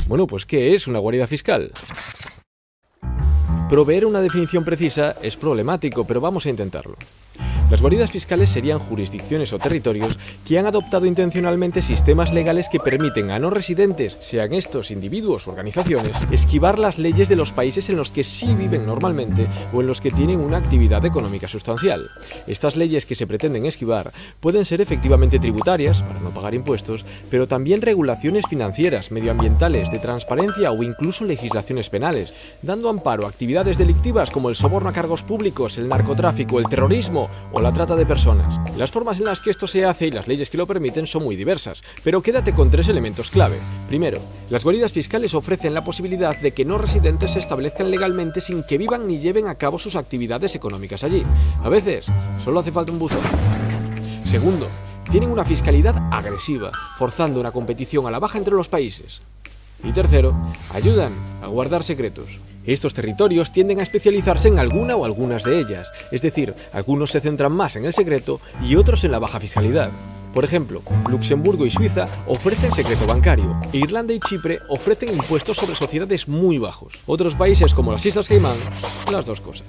Bueno, pues ¿qué es una guarida fiscal? Proveer una definición precisa es problemático, pero vamos a intentarlo. Las guaridas fiscales serían jurisdicciones o territorios que han adoptado intencionalmente sistemas legales que permiten a no residentes, sean estos individuos o organizaciones, esquivar las leyes de los países en los que sí viven normalmente o en los que tienen una actividad económica sustancial. Estas leyes que se pretenden esquivar pueden ser efectivamente tributarias, para no pagar impuestos, pero también regulaciones financieras, medioambientales, de transparencia o incluso legislaciones penales, dando amparo a actividades delictivas como el soborno a cargos públicos, el narcotráfico, el terrorismo o la trata de personas. Las formas en las que esto se hace y las leyes que lo permiten son muy diversas, pero quédate con 3 elementos clave. Primero, las guaridas fiscales ofrecen la posibilidad de que no residentes se establezcan legalmente sin que vivan ni lleven a cabo sus actividades económicas allí. A veces, solo hace falta un buzón. Segundo, tienen una fiscalidad agresiva, forzando una competición a la baja entre los países. Y tercero, ayudan a guardar secretos. Estos territorios tienden a especializarse en alguna o algunas de ellas, es decir, algunos se centran más en el secreto y otros en la baja fiscalidad. Por ejemplo, Luxemburgo y Suiza ofrecen secreto bancario, e Irlanda y Chipre ofrecen impuestos sobre sociedades muy bajos. Otros países como las Islas Caimán, las dos cosas.